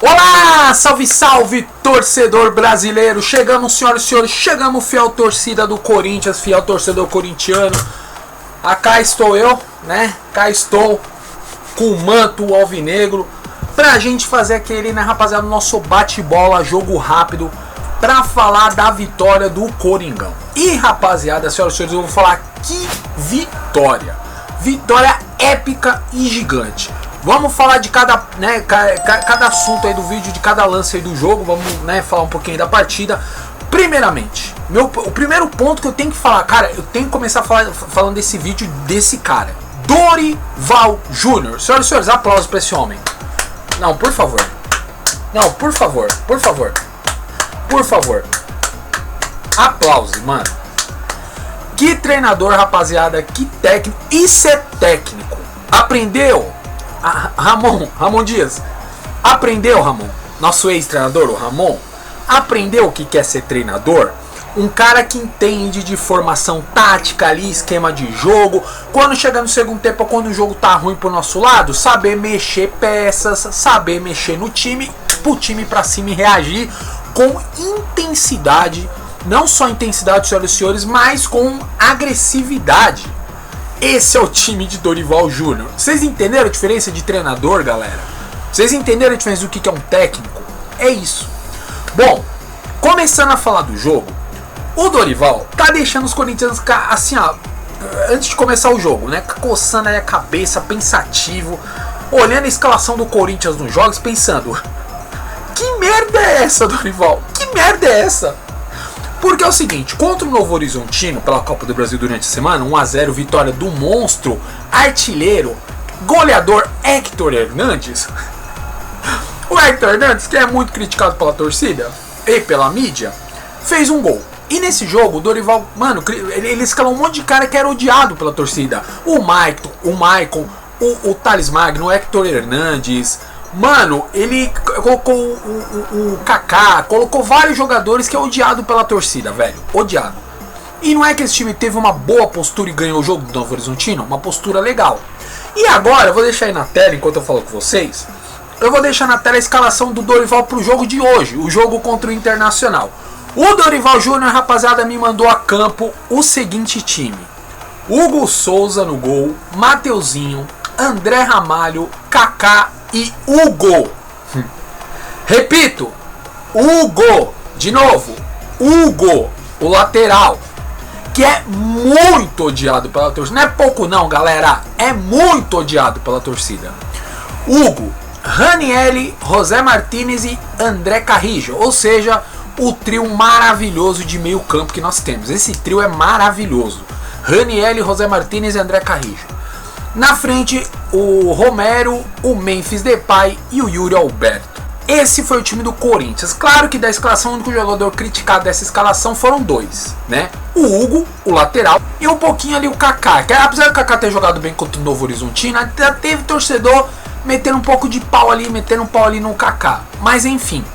Olá, salve, salve, torcedor brasileiro. Chegamos, senhoras e senhores, chegamos, fiel torcida do Corinthians, fiel torcedor corintiano. Cá estou eu, né? Cá estou com o manto alvinegro pra gente fazer aquele, né, rapaziada, nosso bate-bola, jogo rápido, pra falar da vitória do Coringão. E, rapaziada, senhoras e senhores, eu vou falar que vitória. Vitória épica e gigante. Vamos falar de cada, né, cada assunto aí do vídeo, de cada lance aí do jogo. Vamos, né, falar um pouquinho da partida. Primeiramente, o primeiro ponto que eu tenho que falar, cara, eu tenho que começar falando desse vídeo desse cara, Dorival Júnior. Senhoras e senhores, aplausos pra esse homem. Não, por favor. Não, por favor, por favor. Por favor. Aplausos, mano. Que treinador, rapaziada, que técnico. Isso é técnico. Aprendeu? Ramon Dias. Aprendeu, Ramon? Nosso ex-treinador, o Ramon. Aprendeu o que quer ser treinador? Um cara que entende de formação tática ali, esquema de jogo. Quando chega no segundo tempo, quando o jogo tá ruim pro nosso lado, saber mexer peças, saber mexer no time, pro time pra cima e reagir com intensidade. Não só intensidade, senhoras e senhores, mas com agressividade. Esse é o time de Dorival Júnior. Vocês entenderam a diferença de treinador, galera? Vocês entenderam a diferença do que é um técnico? É isso. Bom, começando a falar do jogo, o Dorival tá deixando os corintianos assim, ó, antes de começar o jogo, né? Coçando aí a cabeça, pensativo, olhando a escalação do Corinthians nos jogos, pensando: que merda é essa, Dorival? Que merda é essa? Porque é o seguinte, contra o Novo Horizontino, pela Copa do Brasil durante a semana, 1-0, vitória do monstro, artilheiro, goleador Héctor Hernandes. O Héctor Hernandes, que é muito criticado pela torcida e pela mídia, fez um gol. E nesse jogo, o Dorival, mano, ele escalou um monte de cara que era odiado pela torcida. O Maicon, o Thales Magno, o Héctor Hernandes. Mano, ele colocou o Kaká, colocou vários jogadores que é odiado pela torcida, velho. Odiado. E não é que esse time teve uma boa postura e ganhou o jogo do Novo Horizontino? Uma postura legal. E agora, eu vou deixar aí na tela, enquanto eu falo com vocês, eu vou deixar na tela a escalação do Dorival pro jogo de hoje, o jogo contra o Internacional. O Dorival Júnior, rapaziada, me mandou a campo o seguinte time: Hugo Souza no gol, Mateuzinho, André Ramalho, Kaká e Hugo. Repito, Hugo. De novo, Hugo, o lateral, que é muito odiado pela torcida. Não é pouco não, galera. É muito odiado pela torcida. Hugo, Ranieri, José Martínez e André Carrillo. Ou seja, o trio maravilhoso de meio campo que nós temos. Esse trio é maravilhoso. Ranieri, José Martínez e André Carrillo. Na frente, o Romero, o Memphis Depay e o Yuri Alberto. Esse foi o time do Corinthians. Claro que da escalação, o único jogador criticado dessa escalação foram dois, né? O Hugo, o lateral, e um pouquinho ali o Kaká. Que apesar do Kaká ter jogado bem contra o Novo Horizontino, até teve torcedor metendo um pouco de pau ali, metendo um pau ali no Kaká. Mas enfim,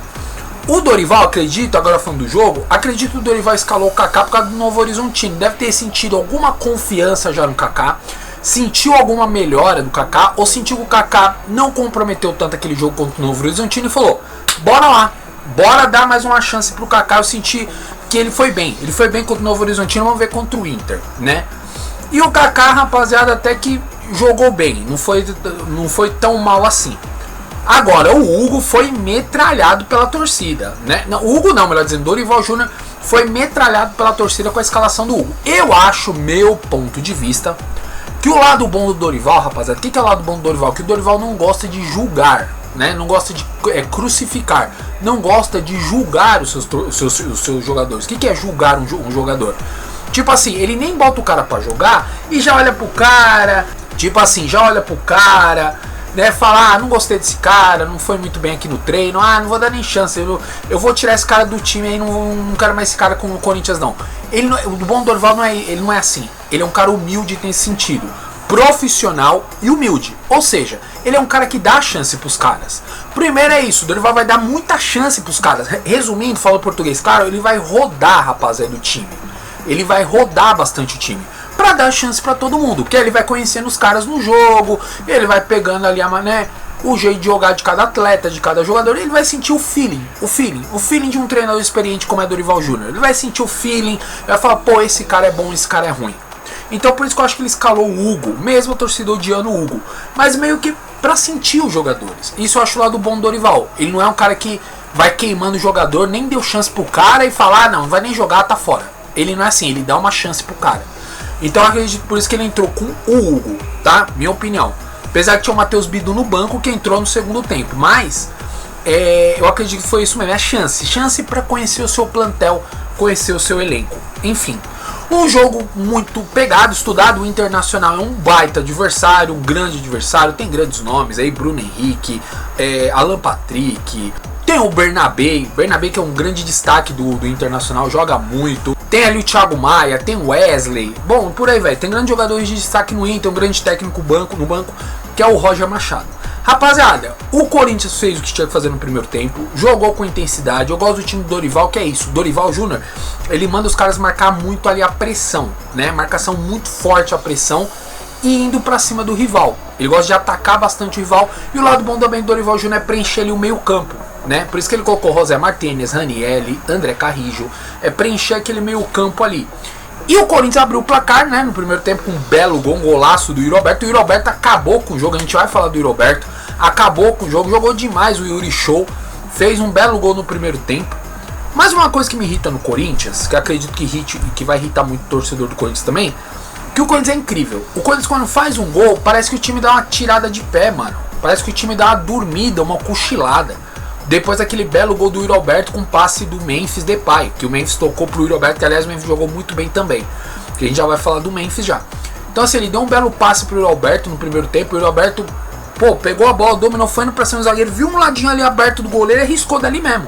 o Dorival, acredito, agora falando do jogo, acredito que o Dorival escalou o Kaká por causa do Novo Horizontino. Deve ter sentido alguma confiança já no Kaká. Sentiu alguma melhora do Kaká, ou sentiu que o Kaká não comprometeu tanto aquele jogo contra o Novo Horizontino e falou: bora lá, bora dar mais uma chance pro Kaká. Eu senti que ele foi bem contra o Novo Horizontino, vamos ver contra o Inter, né? E o Kaká, rapaziada, até que jogou bem, não foi tão mal assim. Agora, o Hugo foi metralhado pela torcida, né? Não, o Hugo não, melhor dizendo, Dorival Júnior foi metralhado pela torcida com a escalação do Hugo. Eu acho, meu ponto de vista, que o lado bom do Dorival, rapaziada, o que é o lado bom do Dorival? Que o Dorival não gosta de julgar, né? Não gosta de crucificar, não gosta de julgar os seus jogadores. O que é julgar um jogador? Tipo assim, ele nem bota o cara pra jogar e já olha pro cara, tipo assim, né? Fala: não gostei desse cara, não foi muito bem aqui no treino, não vou dar nem chance, eu vou tirar esse cara do time aí, não quero mais esse cara com o Corinthians não. O bom do Dorival ele não é assim, ele é um cara humilde nesse sentido, profissional e humilde, ou seja, ele é um cara que dá chance pros caras. Primeiro é isso, o Dorival vai dar muita chance pros caras, resumindo, falando português claro, ele vai rodar, rapaziada, do time, ele vai rodar bastante o time, pra dar chance pra todo mundo, porque ele vai conhecendo os caras no jogo, ele vai pegando ali a mané, o jeito de jogar de cada atleta, de cada jogador. Ele vai sentir o feeling de um treinador experiente como é Dorival Júnior. Ele vai sentir o feeling, vai falar, pô, esse cara é bom, esse cara é ruim. Então por isso que eu acho que ele escalou o Hugo, mesmo a torcida odiando o Hugo, mas meio que pra sentir os jogadores. Isso eu acho o lado bom do Dorival. Ele não é um cara que vai queimando o jogador, nem deu chance pro cara e falar, ah, não vai nem jogar, tá fora. Ele não é assim, ele dá uma chance pro cara. Então eu acredito por isso que ele entrou com o Hugo, tá? Minha opinião. Apesar que tinha o Matheus Bidu no banco que entrou no segundo tempo, mas eu acredito que foi isso mesmo, é chance para conhecer o seu plantel, conhecer o seu elenco. Enfim, um jogo muito pegado, estudado. O Internacional é um baita adversário, um grande adversário, tem grandes nomes aí, Bruno Henrique, Alan Patrick, tem o Bernabé que é um grande destaque do Internacional, joga muito. Tem ali o Thiago Maia, tem o Wesley, bom, por aí vai. Tem grandes jogadores de destaque no Inter, um grande técnico no banco, que é o Roger Machado. Rapaziada, o Corinthians fez o que tinha que fazer no primeiro tempo, jogou com intensidade. Eu gosto do time do Dorival, que é isso. O Dorival Júnior, ele manda os caras marcar muito ali a pressão, né? Marcação muito forte a pressão e indo pra cima do rival. Ele gosta de atacar bastante o rival. E o lado bom também do Dorival Júnior é preencher ali o meio campo, né? Por isso que ele colocou José Martínez, Ranielli, André Carrijo, preencher aquele meio campo ali. E o Corinthians abriu o placar, né, no primeiro tempo com um belo gol, um golaço do Yuri Alberto. O Yuri Alberto acabou com o jogo, a gente vai falar do Yuri Alberto. Acabou com o jogo, jogou demais o Yuri Show. Fez um belo gol no primeiro tempo. Mas uma coisa que me irrita no Corinthians, que eu acredito que vai irritar muito o torcedor do Corinthians também, que o Corinthians é incrível. O Corinthians quando faz um gol, parece que o time dá uma tirada de pé, mano. Parece que o time dá uma dormida, uma cochilada. Depois daquele belo gol do Yuri Alberto com passe do Memphis Depay, que o Memphis tocou pro Yuri Alberto, que aliás o Memphis jogou muito bem também, que a gente já vai falar do Memphis já. Então assim, ele deu um belo passe pro Yuri Alberto no primeiro tempo. O Yuri Alberto, pô, pegou a bola, dominou, foi indo pra cima do zagueiro, viu um ladinho ali aberto do goleiro e arriscou dali mesmo.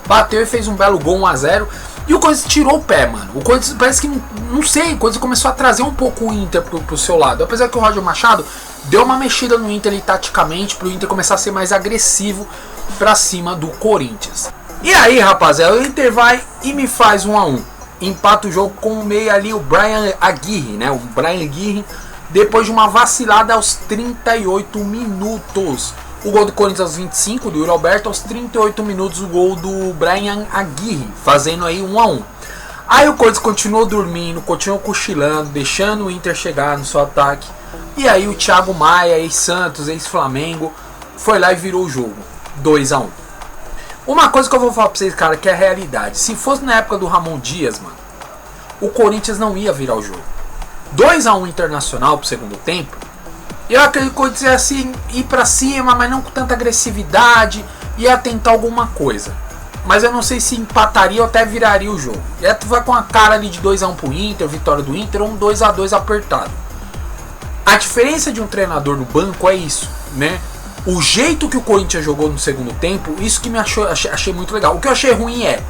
Bateu e fez um belo gol, 1-0. E o Corinthians tirou o pé, mano. O Corinthians parece que, não sei, o Corinthians começou a trazer um pouco o Inter pro seu lado. Apesar que o Roger Machado deu uma mexida no Inter ali, taticamente, pro Inter começar a ser mais agressivo pra cima do Corinthians. E aí, rapaziada, o Inter vai e me faz 1-1. Empata o jogo com o meio ali, o Brian Aguirre, né? O Brian Aguirre, depois de uma vacilada aos 38 minutos. O gol do Corinthians aos 25, do Yuri Alberto, aos 38 minutos o gol do Brian Aguirre, fazendo aí 1-1. Aí o Corinthians continuou dormindo, continuou cochilando, deixando o Inter chegar no seu ataque. E aí o Thiago Maia, ex-Santos, ex-Flamengo, foi lá e virou o jogo, 2-1. Uma coisa que eu vou falar pra vocês, cara, que é a realidade. Se fosse na época do Ramon Dias, mano, o Corinthians não ia virar o jogo. 2-1 Internacional pro segundo tempo. Eu acredito que o Corinthians ia assim, ir pra cima, mas não com tanta agressividade, ia tentar alguma coisa. Mas eu não sei se empataria ou até viraria o jogo. E aí tu vai com a cara ali de 2-1 pro Inter, vitória do Inter, ou um 2-2 apertado. A diferença de um treinador no banco é isso, né? O jeito que o Corinthians jogou no segundo tempo, isso que me achei muito legal. O que eu achei ruim é,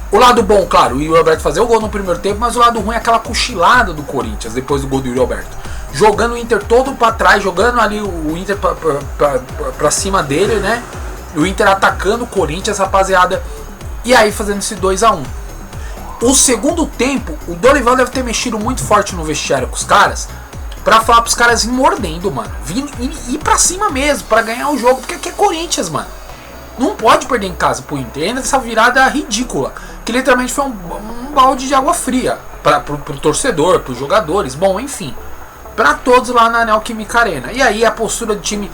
o lado bom, claro, o Yuri Alberto fazer o gol no primeiro tempo, mas o lado ruim é aquela cochilada do Corinthians depois do gol do Yuri Alberto. Jogando o Inter todo pra trás, jogando ali o Inter pra cima dele, né? O Inter atacando o Corinthians, rapaziada. E aí fazendo esse 2-1. O segundo tempo, o Dorival deve ter mexido muito forte no vestiário com os caras, pra falar pros caras ir mordendo, mano. Ir pra cima mesmo, pra ganhar o jogo, porque aqui é Corinthians, mano. Não pode perder em casa pro Inter. Ainda essa virada ridícula, que literalmente foi um balde de água fria pro torcedor, pros jogadores, bom, enfim, pra todos lá na Neoquímica Arena. E aí a postura do time,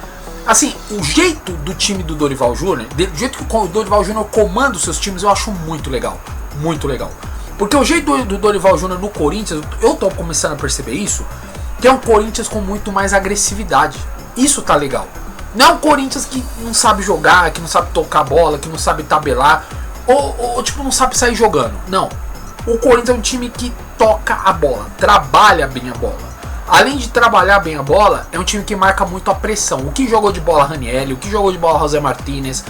assim, o jeito do time do Dorival Júnior, do jeito que o Dorival Júnior comanda os seus times, eu acho muito legal. Muito legal. Porque o jeito do Dorival Júnior no Corinthians, eu tô começando a perceber isso, que é um Corinthians com muito mais agressividade. Isso tá legal. Não é um Corinthians que não sabe jogar, que não sabe tocar bola, que não sabe tabelar, ou tipo, não sabe sair jogando. Não. O Corinthians é um time que toca a bola, trabalha bem a bola. Além de trabalhar bem a bola, é um time que marca muito a pressão. O que jogou de bola Ranielli, o que jogou de bola José Martínez,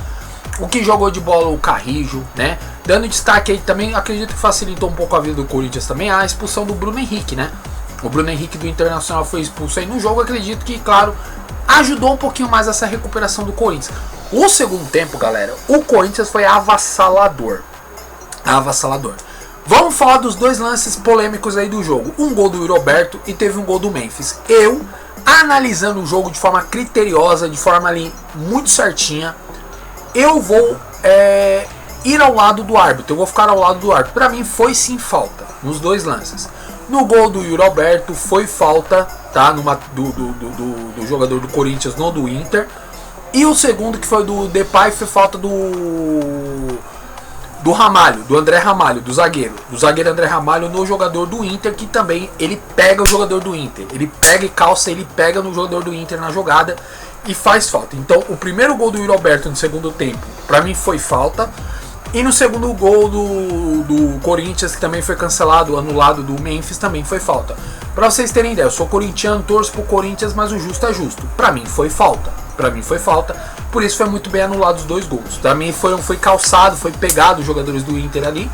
o que jogou de bola o Carrijo, né? Dando destaque aí também, acredito que facilitou um pouco a vida do Corinthians também, a expulsão do Bruno Henrique, né? O Bruno Henrique do Internacional foi expulso aí no jogo, acredito que, claro, ajudou um pouquinho mais essa recuperação do Corinthians. O segundo tempo, galera, o Corinthians foi avassalador. Avassalador. Vamos falar dos dois lances polêmicos aí do jogo. Um gol do Yuri Alberto e teve um gol do Memphis. Eu analisando o jogo de forma criteriosa, de forma ali muito certinha, eu vou ir ao lado do árbitro, eu vou ficar ao lado do árbitro. Pra mim foi sim falta nos dois lances. No gol do Yuri Alberto foi falta, tá? Do jogador do Corinthians no do Inter. E o segundo, que foi do Depay, foi falta do Ramalho, do André Ramalho, do zagueiro André Ramalho no jogador do Inter, que também ele pega o jogador do Inter. Ele pega e calça, ele pega no jogador do Inter na jogada e faz falta. Então o primeiro gol do Yuri Alberto no segundo tempo, pra mim foi falta. E no segundo gol do Corinthians, que também foi cancelado, anulado, do Memphis, também foi falta. Pra vocês terem ideia, eu sou corintiano, torço pro Corinthians, mas o justo é justo. Pra mim foi falta. Por isso foi muito bem anulado os dois gols. Também foi calçado, foi pegado os jogadores do Inter ali.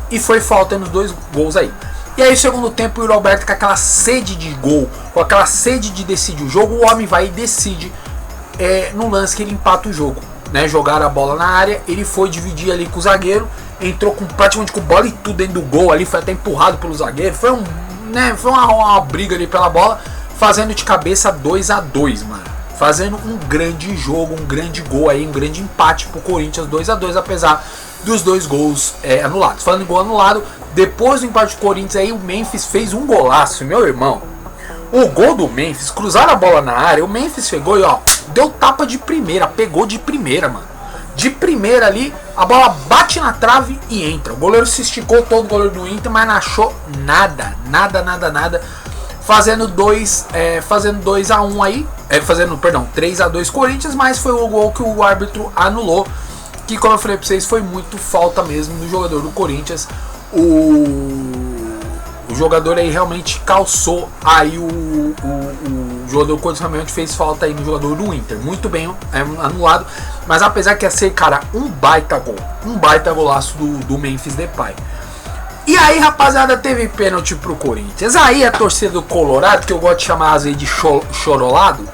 E foi falta nos dois gols aí. E aí, no segundo tempo, o Yuri Alberto, com aquela sede de gol, com aquela sede de decidir o jogo, o homem vai e decide no lance que ele empata o jogo. Né, jogaram a bola na área, ele foi dividir ali com o zagueiro, entrou praticamente com bola e tudo dentro do gol ali, foi até empurrado pelo zagueiro, foi uma briga ali pela bola, fazendo de cabeça 2-2, mano, fazendo um grande jogo, um grande gol aí, um grande empate pro Corinthians, 2-2, apesar dos dois gols anulados. Falando em gol anulado, depois do empate do Corinthians aí, o Memphis fez um golaço, meu irmão. O gol do Memphis, cruzaram a bola na área, o Memphis chegou e deu tapa de primeira, pegou de primeira, mano. De primeira ali, a bola bate na trave e entra. O goleiro se esticou todo, o goleiro do Inter, mas não achou nada. Fazendo 2-1 aí, 3-2 Corinthians, mas foi o gol que o árbitro anulou. Que, como eu falei pra vocês, foi muito falta mesmo do jogador do Corinthians. O jogador aí realmente calçou aí o jogador do Corinthians realmente fez falta aí no jogador do Inter. Muito bem anulado. Mas apesar que ia ser, cara, um baita golaço do Memphis Depay. E aí, rapaziada, teve pênalti pro Corinthians. Aí a torcida do Colorado, que eu gosto de chamar às vezes de chorolado,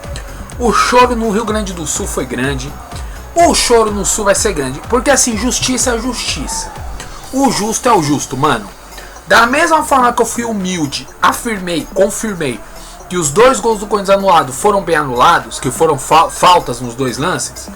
o choro no Rio Grande do Sul foi grande. O choro no Sul vai ser grande. Porque assim, justiça é justiça. O justo é o justo, mano. Da mesma forma que eu fui humilde, confirmei que os dois gols do Corinthians anulados foram bem anulados, que foram faltas nos dois lances,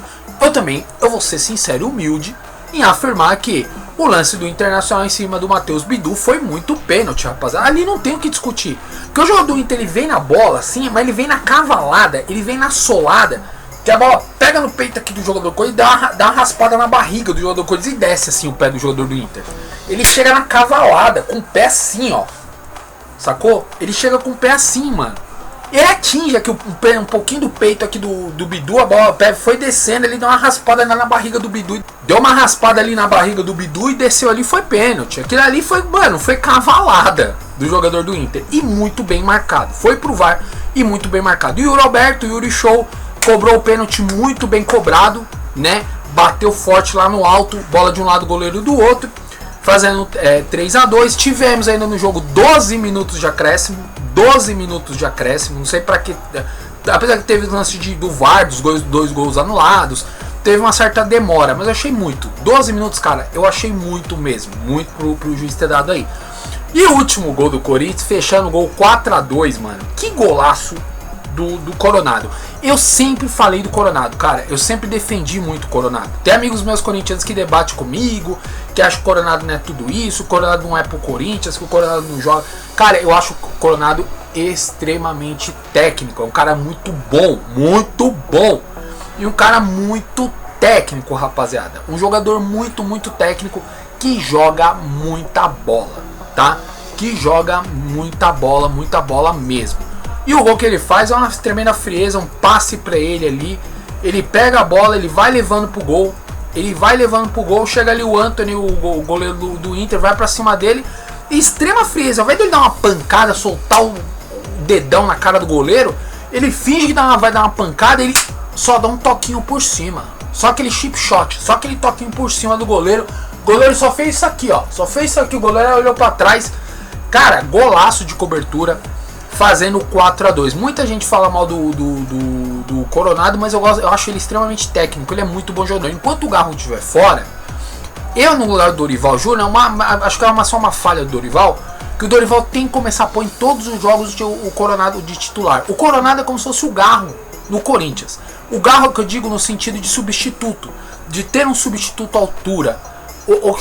eu vou ser sincero e humilde em afirmar que o lance do Internacional em cima do Matheus Bidu foi muito pênalti, rapaziada. Ali não tem o que discutir. Porque o jogador do Inter, ele vem na bola, assim, mas ele vem na cavalada, ele vem na solada, que a bola pega no peito aqui do jogador do Corinthians e dá uma raspada na barriga do jogador do Corinthians e desce assim o pé do jogador do Inter. Ele chega na cavalada, com o pé assim, ó. Sacou? Ele chega com o pé assim, mano. Ele atinge aqui um pouquinho do peito aqui do Bidu, a bola foi descendo, ele deu uma raspada na barriga do Bidu. Deu uma raspada ali na barriga do Bidu e desceu ali, foi pênalti. Aquilo ali foi, mano, foi cavalada do jogador do Inter. E muito bem marcado. Foi pro VAR e muito bem marcado. E o Yuri Alberto, Yuri Show, cobrou o pênalti muito bem cobrado, né? Bateu forte lá no alto, bola de um lado, goleiro do outro. Fazendo 3-2. Tivemos ainda no jogo 12 minutos de acréscimo. Não sei pra que. Apesar que teve o lance do VAR, dos dois gols anulados. Teve uma certa demora, mas eu achei muito. 12 minutos, cara, eu achei muito mesmo. Muito pro juiz ter dado aí. E o último gol do Corinthians, fechando o gol 4-2, mano. Que golaço do Coronado. Eu sempre falei do Coronado, cara. Eu sempre defendi muito o Coronado. Tem amigos meus corintianos que debatem comigo, que acham que o Coronado não é tudo isso, o Coronado não é pro Corinthians, que o Coronado não joga. Cara, eu acho o Coronado extremamente técnico. É um cara muito bom. E um cara muito técnico, rapaziada. Um jogador muito técnico que joga muita bola, tá? Que joga muita bola mesmo. E o gol que ele faz é uma tremenda frieza, um passe pra ele ali. Ele pega a bola, ele vai levando pro gol. Chega ali o Antony, o goleiro do Inter, vai pra cima dele. E extrema frieza, ao invés dele dar uma pancada, soltar o dedão na cara do goleiro, ele finge que vai dar uma pancada, ele só dá um toquinho por cima. Só aquele chip shot, só aquele toquinho por cima do goleiro. O goleiro só fez isso aqui, ó. Só fez isso aqui, o goleiro olhou pra trás. Cara, golaço de cobertura. Fazendo 4-2. Muita gente fala mal do Coronado, mas eu acho ele extremamente técnico. Ele é muito bom jogador. Enquanto o Garro estiver fora, eu no lugar do Dorival Júnior, acho que é só uma falha do Dorival. que o Dorival tem que começar a pôr em todos os jogos o Coronado de titular. O Coronado é como se fosse o Garro no Corinthians. O Garro que eu digo no sentido de substituto, de ter um substituto à altura.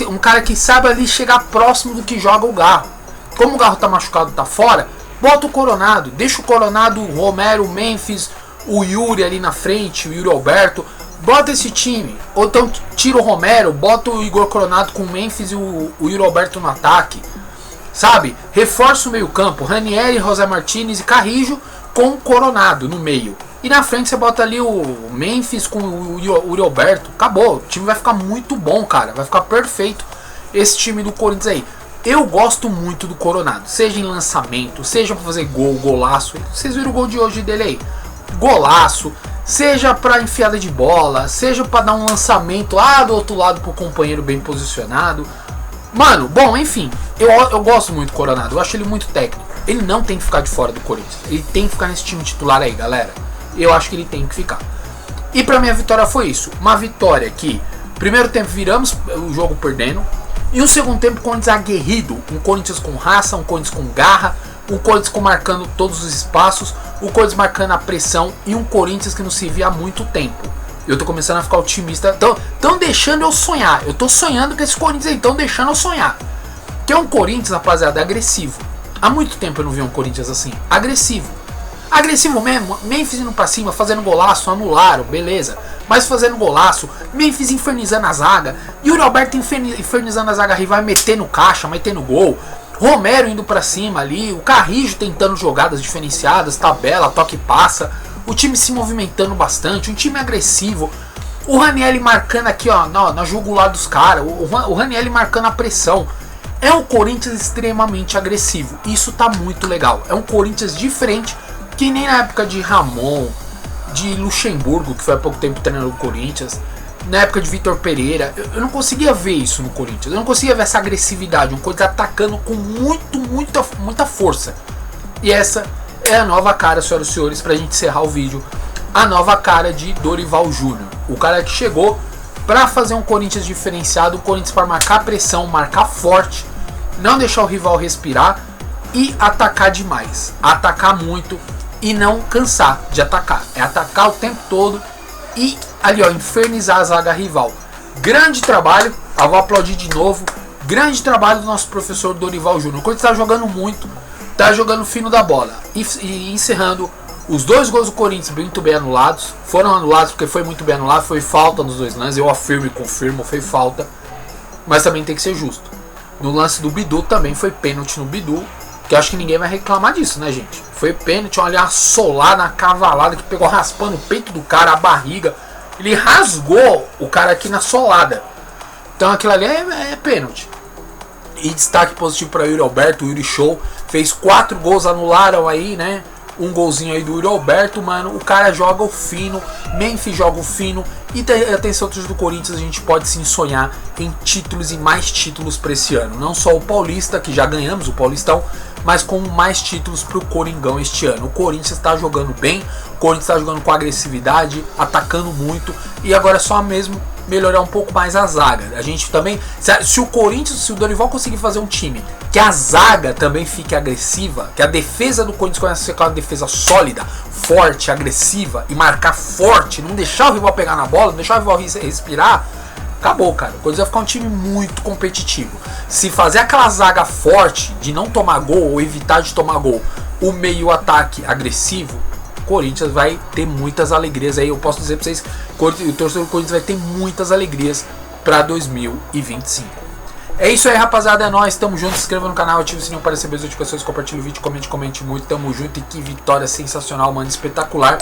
Um cara que sabe ali chegar próximo do que joga o Garro. Como o Garro tá machucado, tá fora, bota o Coronado, deixa o Coronado, o Romero, o Memphis, o Yuri ali na frente, o Yuri Alberto, bota esse time. Ou então tira o Romero, bota o Igor Coronado com o Memphis e o Yuri Alberto no ataque. Sabe? Reforça o meio campo, Ranieri, José Martinez e Carrijo com o Coronado no meio. E na frente você bota ali o Memphis com o Yuri Alberto. Acabou, o time vai ficar muito bom, cara. Vai ficar perfeito esse time do Corinthians aí. Eu gosto muito do Coronado, seja em lançamento, seja para fazer gol, golaço. Vocês viram o gol de hoje dele aí? Golaço, seja para enfiada de bola, seja para dar um lançamento lá do outro lado pro companheiro bem posicionado. Mano, bom, enfim, eu gosto muito do Coronado, eu acho ele muito técnico. Ele não tem que ficar de fora do Corinthians, ele tem que ficar nesse time titular aí, galera. Eu acho que ele tem que ficar. E pra minha vitória foi isso, uma vitória que, primeiro tempo viramos o jogo perdendo, e o segundo tempo, Corinthians aguerrido, um Corinthians com raça, um Corinthians com garra, um Corinthians marcando todos os espaços, o Corinthians marcando a pressão e um Corinthians que não se via há muito tempo. Eu tô começando a ficar otimista, tão deixando eu sonhar, eu tô sonhando com esse Corinthians aí, tão deixando eu sonhar. Que é um Corinthians, rapaziada, agressivo. Há muito tempo eu não vi um Corinthians assim, agressivo. Agressivo mesmo, Memphis indo pra cima, fazendo golaço, anularam, beleza. Mas fazendo golaço, Memphis infernizando a zaga, Yuri Alberto infernizando a zaga rival, metendo caixa, metendo gol. Romero indo pra cima ali, o Carrijo tentando jogadas diferenciadas, tabela, toque e passa. O time se movimentando bastante, um time agressivo. O Ranieri marcando aqui, ó, na jugular dos caras. O Ranieri marcando a pressão. É um Corinthians extremamente agressivo. Isso tá muito legal. É um Corinthians diferente, que nem na época de Ramon, de Luxemburgo, que foi há pouco tempo treinando o Corinthians, na época de Vitor Pereira. Eu não conseguia ver isso no Corinthians. Eu não conseguia ver essa agressividade. Um Corinthians atacando com muita força. E essa é a nova cara, senhoras e senhores, pra gente encerrar o vídeo. A nova cara de Dorival Júnior. O cara que chegou pra fazer um Corinthians diferenciado. Um Corinthians para marcar pressão, marcar forte, não deixar o rival respirar e atacar demais. Atacar muito e não cansar de atacar. É atacar o tempo todo e ali, ó, infernizar a zaga rival. Grande trabalho, eu vou aplaudir de novo. Grande trabalho do nosso professor Dorival Júnior. O Corinthians está jogando muito, tá jogando fino da bola. E encerrando, os dois gols do Corinthians muito bem anulados. Foram anulados porque foi muito bem anulado, foi falta nos dois lances. Eu afirmo e confirmo, foi falta. Mas também tem que ser justo. No lance do Bidu também foi pênalti no Bidu. Que eu acho que ninguém vai reclamar disso, né, gente? Foi pênalti, olha, uma solada, uma cavalada que pegou raspando o peito do cara, a barriga. Ele rasgou o cara aqui na solada. Então aquilo ali é pênalti. E destaque positivo para Yuri Alberto, o Yuri Show. Fez 4 gols, anularam aí, né? Um golzinho aí do Yuri Alberto, mano. O cara joga o fino, Memphis joga o fino. E atenção, torcedor do Corinthians, a gente pode sim sonhar em títulos e mais títulos para esse ano. Não só o Paulista, que já ganhamos o Paulistão, mas com mais títulos para o Coringão este ano. O Corinthians está jogando bem, o Corinthians está jogando com agressividade, atacando muito. E agora é só mesmo melhorar um pouco mais a zaga. A gente também, se o Corinthians, se o Dorival conseguir fazer um time que a zaga também fique agressiva, que a defesa do Corinthians comece a ser uma defesa sólida, forte, agressiva e marcar forte, não deixar o rival pegar na bola, não deixar o rival respirar, acabou, cara. O Corinthians vai ficar um time muito competitivo. Se fazer aquela zaga forte de não tomar gol ou evitar de tomar gol, o meio ataque agressivo, o Corinthians vai ter muitas alegrias aí. Eu posso dizer pra vocês, o torcedor do Corinthians vai ter muitas alegrias para 2025. É isso aí, rapaziada, é nóis, tamo junto, se inscreva no canal, ative o sininho para receber as notificações, compartilhe o vídeo, comente muito, tamo junto. E que vitória sensacional, mano, espetacular.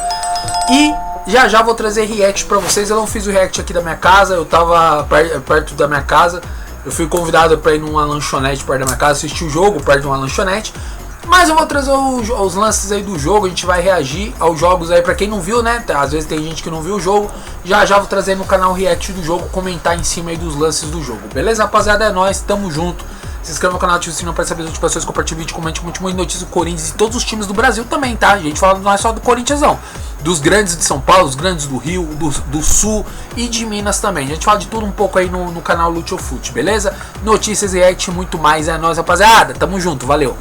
E já vou trazer react pra vocês. Eu não fiz o react aqui da minha casa, eu tava perto da minha casa. Eu fui convidado pra ir numa lanchonete perto da minha casa, assistir o jogo perto de uma lanchonete. Mas eu vou trazer os lances aí do jogo, a gente vai reagir aos jogos aí pra quem não viu, né? Às vezes tem gente que não viu o jogo. Já vou trazer no canal react do jogo, comentar em cima aí dos lances do jogo. Beleza, rapaziada? É nóis, tamo junto. Se inscreva no canal, ative o sininho para saber as notificações, compartilhe o vídeo, comente muito notícias do Corinthians e todos os times do Brasil também, tá? A gente fala não é só do Corinthians não. dos grandes de São Paulo, dos grandes do Rio, do Sul e de Minas também. A gente fala de tudo um pouco aí no canal Lute ou Fute, beleza? Notícias e arte muito mais, é nóis, rapaziada. Tamo junto, valeu!